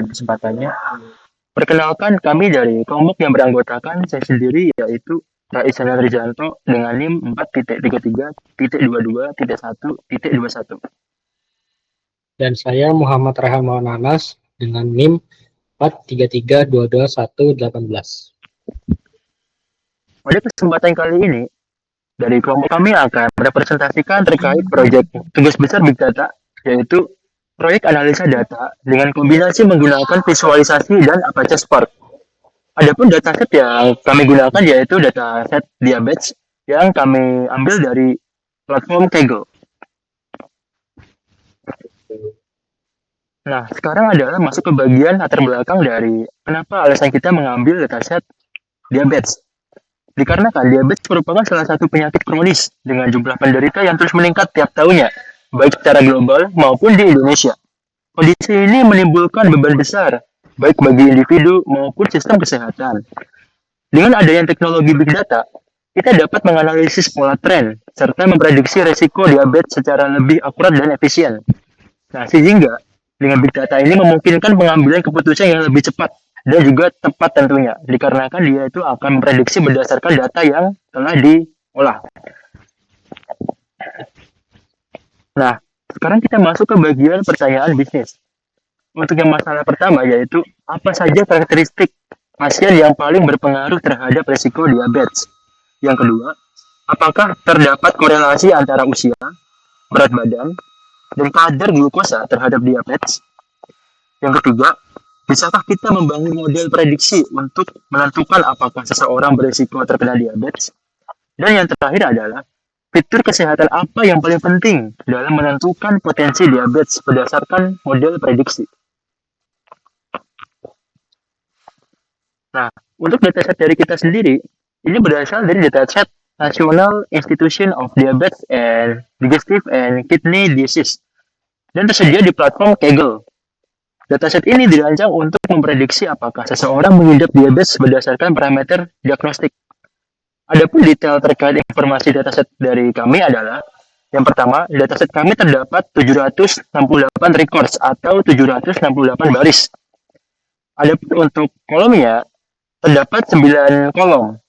kesempatannya. Perkenalkan, kami dari kelompok yang beranggotakan saya sendiri, yaitu Rais Chandra Rijanto dengan NIM 4.33.22.1.21. Dan saya Muhammad Rahman Anas dengan NIM 433221118. Pada kesempatan kali ini, dari kelompok kami akan merepresentasikan terkait proyek tugas besar Big Data, yaitu proyek analisa data dengan kombinasi menggunakan visualisasi dan Apache Spark. Adapun dataset yang kami gunakan yaitu dataset diabetes yang kami ambil dari platform Kaggle. Nah, sekarang adalah masuk ke bagian latar belakang dari kenapa alasan kita mengambil dataset diabetes. Dikarenakan diabetes merupakan salah satu penyakit kronis dengan jumlah penderita yang terus meningkat tiap tahunnya, baik secara global maupun di Indonesia. Kondisi ini menimbulkan beban besar, baik bagi individu maupun sistem kesehatan. Dengan adanya teknologi Big Data, kita dapat menganalisis pola tren, serta memprediksi resiko diabetes secara lebih akurat dan efisien. Nah, sehingga dengan Big Data ini memungkinkan pengambilan keputusan yang lebih cepat dan juga tepat tentunya, dikarenakan dia itu akan memprediksi berdasarkan data yang telah diolah. Nah, sekarang kita masuk ke bagian pertanyaan bisnis. Untuk yang masalah pertama yaitu apa saja karakteristik pasien yang paling berpengaruh terhadap risiko diabetes. Yang kedua, apakah terdapat korelasi antara usia, berat badan, dan kadar glukosa terhadap diabetes. Yang ketiga, bisakah kita membangun model prediksi untuk menentukan apakah seseorang berisiko terkena diabetes. Dan yang terakhir adalah fitur kesehatan apa yang paling penting dalam menentukan potensi diabetes berdasarkan model prediksi. Nah, untuk dataset dari kita sendiri, ini berasal dari dataset National Institution of Diabetes and Digestive and Kidney Disease dan tersedia di platform Kaggle. Dataset ini dirancang untuk memprediksi apakah seseorang mengidap diabetes berdasarkan parameter diagnostik. Adapun detail terkait informasi dataset dari kami adalah yang pertama, dataset kami terdapat 768 records atau 768 baris. Adapun untuk kolomnya terdapat 9 kolom.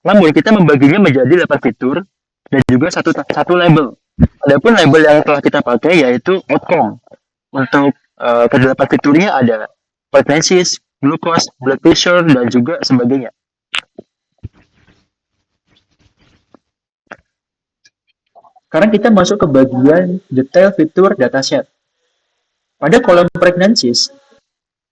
Namun kita membaginya menjadi 8 fitur dan juga satu label. Adapun label yang telah kita pakai yaitu outcome. Untuk kedelapan fiturnya ada preferences, glucose, blood pressure, dan juga sebagainya. Sekarang kita masuk ke bagian detail fitur dataset. Pada kolom pregnancies,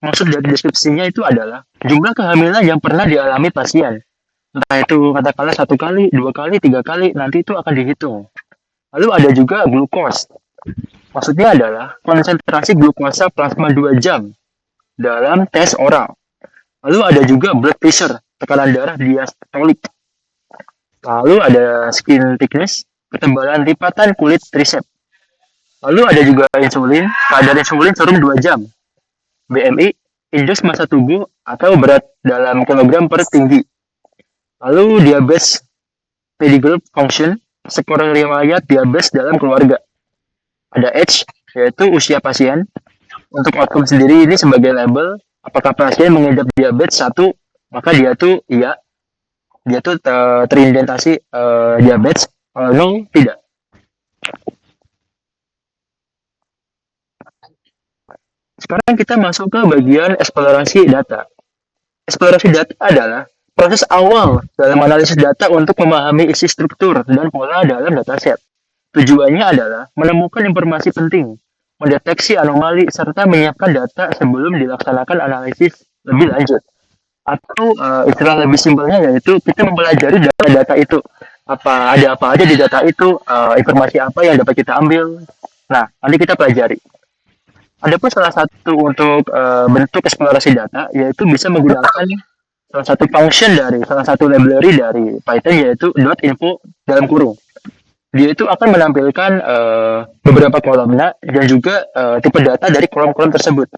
maksud dari deskripsinya itu adalah jumlah kehamilan yang pernah dialami pasien. Entah itu katakanlah 1 kali, 2 kali, 3 kali, nanti itu akan dihitung. Lalu ada juga glucose. Maksudnya adalah konsentrasi glukosa plasma 2 jam dalam tes oral. Lalu ada juga blood pressure, tekanan darah diastolik. Lalu ada skin thickness, ketebalan lipatan kulit tricep. Lalu ada juga insulin, kadar insulin serum 2 jam. BMI, indeks massa tubuh atau berat dalam kilogram per tinggi. Lalu diabetes pedigree function, skor riwayat diabetes dalam keluarga. Ada age, yaitu usia pasien. Untuk outcome sendiri ini sebagai label, apakah pasien mengidap diabetes 1, maka dia tuh iya, dia tuh terindikasi diabetes. Kalau no, tidak. Sekarang kita masuk ke bagian eksplorasi data. Eksplorasi data adalah proses awal dalam analisis data untuk memahami isi struktur dan pola dalam dataset. Tujuannya adalah menemukan informasi penting, mendeteksi anomali, serta menyiapkan data sebelum dilaksanakan analisis lebih lanjut. Atau istilah lebih simpelnya yaitu kita mempelajari data itu. Ada apa aja di data itu, informasi apa yang dapat kita ambil. Nah, nanti kita pelajari. Adapun salah satu untuk bentuk eksplorasi data yaitu bisa menggunakan salah satu function dari salah satu library dari Python yaitu .info dalam kurung. Dia itu akan menampilkan beberapa kolomnya dan juga tipe data dari kolom-kolom tersebut.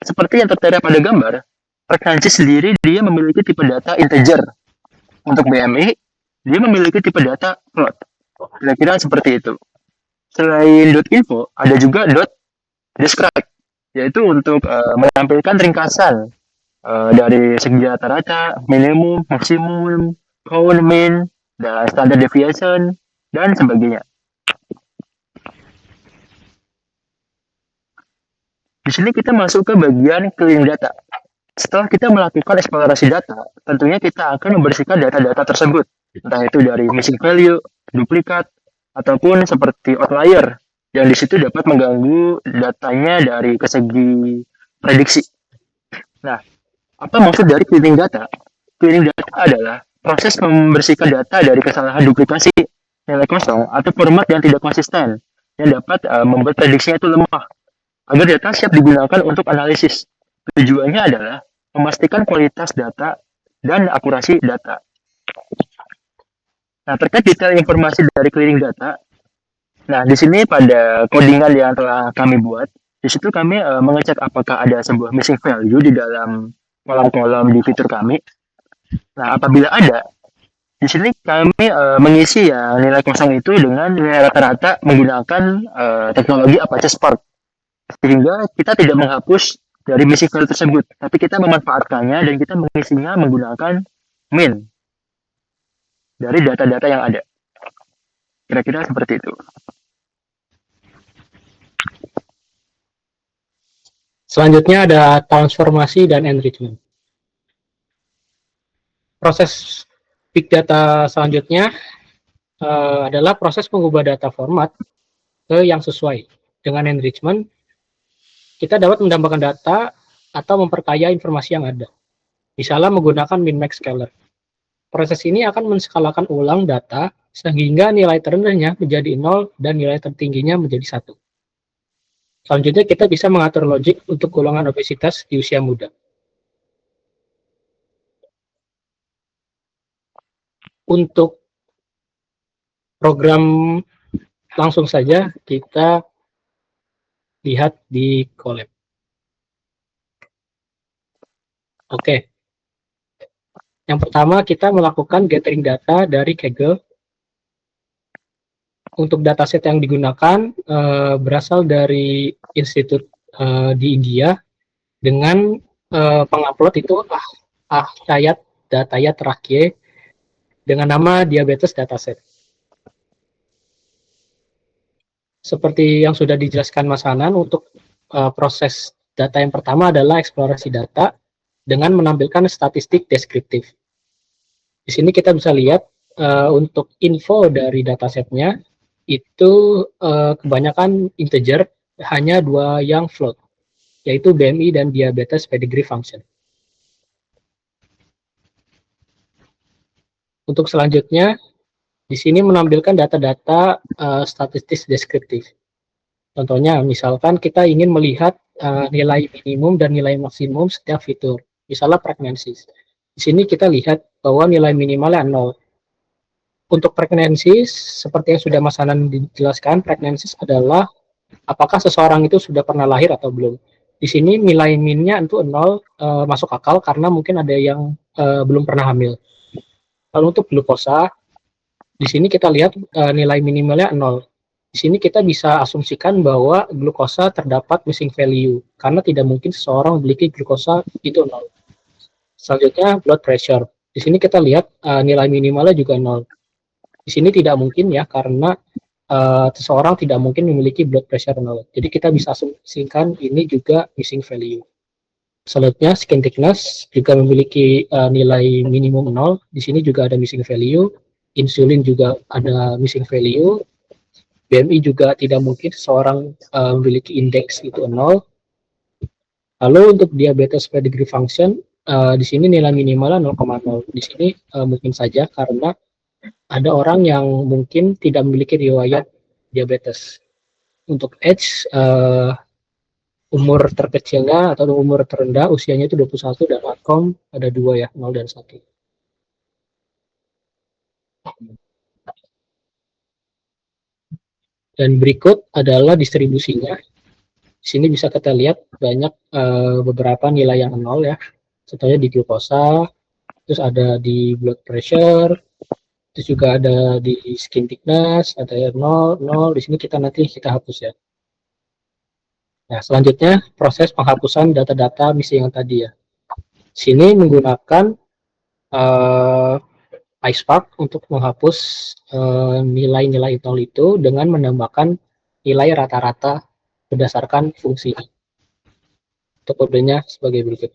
Seperti yang tertera pada gambar, pregnancy sendiri dia memiliki tipe data integer. Untuk BMI, dia memiliki tipe data float. Kira-kira seperti itu. Selain .info, ada juga .describe. yaitu untuk menampilkan ringkasan dari segi rata-rata, minimum, maksimum, count, mean, dan standard deviation, dan sebagainya. Di sini kita masuk ke bagian cleaning data. Setelah kita melakukan eksplorasi data, tentunya kita akan membersihkan data-data tersebut, entah itu dari missing value, duplikat, ataupun seperti outlier, yang di situ dapat mengganggu datanya dari segi prediksi. Nah, apa maksud dari cleaning data? Cleaning data adalah proses membersihkan data dari kesalahan duplikasi, nilai kosong, atau format yang tidak konsisten, yang dapat membuat prediksinya itu lemah, agar data siap digunakan untuk analisis. Tujuannya adalah memastikan kualitas data dan akurasi data. Nah, terkait detail informasi dari cleaning data, nah di sini pada codingan yang telah kami buat, di situ kami mengecek apakah ada sebuah missing value di dalam kolom-kolom di fitur kami. Nah, apabila ada, di sini kami mengisi ya nilai kosong itu dengan nilai rata-rata menggunakan teknologi Apache Spark, sehingga kita tidak menghapus dari missing value tersebut, tapi kita memanfaatkannya dan kita mengisinya menggunakan min dari data-data yang ada. Kira-kira seperti itu. Selanjutnya ada transformasi dan enrichment. Proses big data selanjutnya adalah proses mengubah data format ke yang sesuai. Dengan enrichment, kita dapat menambahkan data atau memperkaya informasi yang ada. Misalnya menggunakan min-max scaler. Proses ini akan menskalakan ulang data sehingga nilai terendahnya menjadi 0 dan nilai tertingginya menjadi 1. Selanjutnya kita bisa mengatur logik untuk golongan obesitas di usia muda. Untuk program langsung saja kita lihat di Colab. Oke. Yang pertama kita melakukan gathering data dari Kaggle. Untuk dataset yang digunakan berasal dari institut di India dengan pengupload itu Chayat Datayat Rakye dengan nama diabetes dataset. Seperti yang sudah dijelaskan Mas Hanan, untuk proses data yang pertama adalah eksplorasi data dengan menampilkan statistik deskriptif. Di sini kita bisa lihat untuk info dari datasetnya itu kebanyakan integer, hanya 2 yang float, yaitu BMI dan diabetes pedigree function. Untuk selanjutnya, di sini menampilkan data-data statistik deskriptif. Contohnya, misalkan kita ingin melihat nilai minimum dan nilai maksimum setiap fitur, misalnya pregnancies. Di sini kita lihat bahwa nilai minimalnya 0. Untuk pregnancies, seperti yang sudah Mas Hanan dijelaskan, pregnancies adalah apakah seseorang itu sudah pernah lahir atau belum. Di sini nilai min-nya itu 0, masuk akal karena mungkin ada yang belum pernah hamil. Lalu untuk glukosa, di sini kita lihat nilai minimalnya 0. Di sini kita bisa asumsikan bahwa glukosa terdapat missing value, karena tidak mungkin seseorang memiliki glukosa itu 0. Selanjutnya blood pressure. Di sini kita lihat nilai minimalnya juga 0. Di sini tidak mungkin ya, karena seseorang tidak mungkin memiliki blood pressure 0. Jadi kita bisa asumsikan ini juga missing value. Selanjutnya skin thickness juga memiliki nilai minimum 0. Di sini juga ada missing value. Insulin juga ada missing value. BMI juga tidak mungkin seseorang memiliki indeks itu 0. Lalu untuk diabetes pedigree function, di sini nilai minimalnya 0,0. Di sini mungkin saja karena ada orang yang mungkin tidak memiliki riwayat diabetes. Untuk age, umur terkecilnya atau umur terendah usianya itu 21 dan outcome ada 2 ya, 0 dan 1. Dan berikut adalah distribusinya. Di sini bisa kita lihat banyak beberapa nilai yang 0 ya. Contohnya di glukosa, terus ada di blood pressure, terus juga ada di skin thickness, ada 0, 0. Di sini kita nanti kita hapus ya. Nah, selanjutnya proses penghapusan data-data misi yang tadi ya. Sini menggunakan PySpark untuk menghapus nilai-nilai nol itu dengan menambahkan nilai rata-rata berdasarkan fungsi. Untuk kodenya sebagai berikut.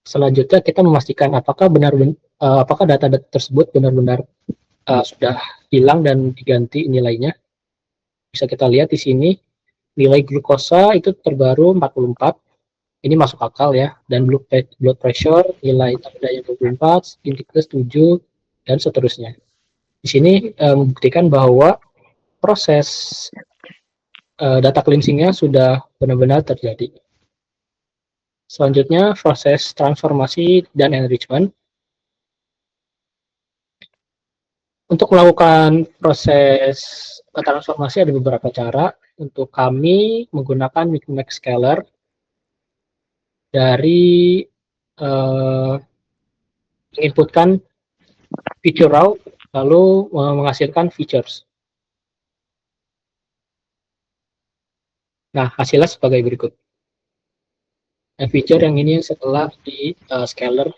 Selanjutnya kita memastikan apakah data-data tersebut benar-benar sudah hilang dan diganti nilainya. Bisa kita lihat di sini nilai glukosa itu terbaru 44. Ini masuk akal ya. Dan blood pressure nilai terdanya 24, index 7 dan seterusnya. Di sini membuktikan bahwa proses data cleansing-nya sudah benar-benar terjadi. Selanjutnya proses transformasi dan enrichment. Untuk melakukan proses transformasi ada beberapa cara. Untuk kami menggunakan mix scaler dari menginputkan feature raw lalu menghasilkan features. Nah, hasilnya sebagai berikut. Nah, feature yang ini setelah di scaler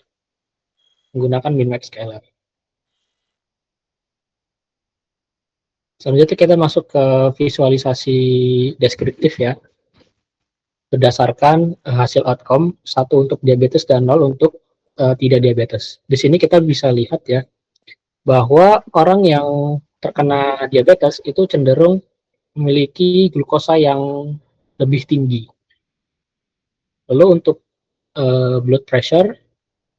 menggunakan min-max scaler. Selanjutnya kita masuk ke visualisasi deskriptif ya. Berdasarkan hasil outcome, 1 untuk diabetes dan 0 untuk tidak diabetes. Di sini kita bisa lihat ya, bahwa orang yang terkena diabetes itu cenderung memiliki glukosa yang lebih tinggi. Lalu untuk blood pressure,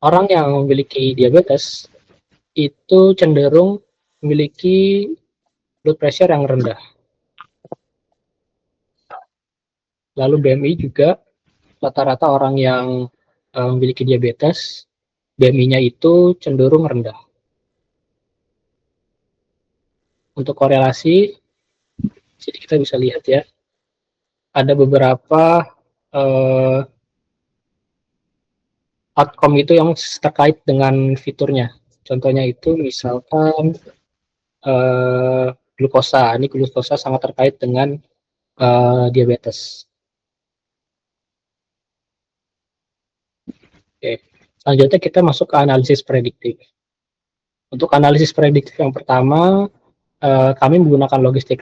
orang yang memiliki diabetes itu cenderung memiliki blood pressure yang rendah. Lalu BMI juga rata-rata orang yang memiliki diabetes, BMI-nya itu cenderung rendah. Untuk korelasi, jadi kita bisa lihat ya, ada beberapa outcome itu yang terkait dengan fiturnya. Contohnya itu misalkan glukosa. Ini glukosa sangat terkait dengan diabetes. Oke. Selanjutnya kita masuk ke analisis prediktif. Untuk analisis prediktif yang pertama, kami menggunakan logistic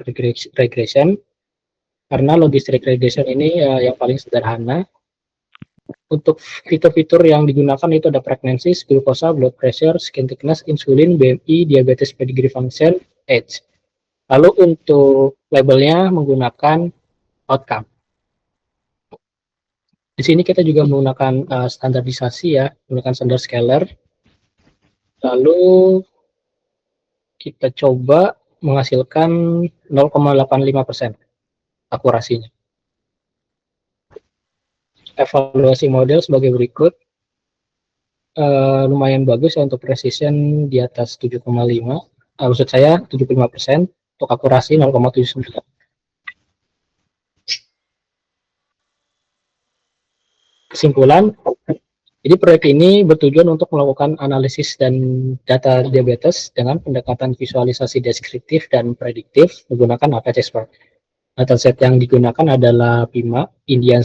regression karena logistic regression ini yang paling sederhana. Untuk fitur-fitur yang digunakan itu ada pregnancy, glukosa, blood pressure, skin thickness, insulin, BMI, diabetes pedigree function, age. Lalu untuk labelnya menggunakan outcome. Di sini kita juga menggunakan standarisasi ya, menggunakan standar scaler. Lalu kita coba menghasilkan 0,85% akurasinya. Evaluasi model sebagai berikut. Lumayan bagus ya untuk precision di atas 7,5. Maksud saya 75%, untuk akurasi 0,79. Kesimpulan, jadi proyek ini bertujuan untuk melakukan analisis dan data diabetes dengan pendekatan visualisasi deskriptif dan prediktif menggunakan APC-Spark. Dataset yang digunakan adalah PIMA, Indian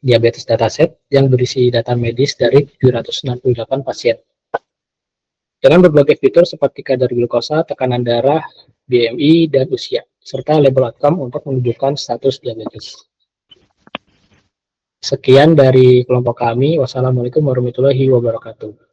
Diabetes Dataset, yang berisi data medis dari 768 pasien. Dengan berbagai fitur seperti kadar glukosa, tekanan darah, BMI, dan usia, serta label outcome untuk menunjukkan status diabetes. Sekian dari kelompok kami. Wassalamualaikum warahmatullahi wabarakatuh.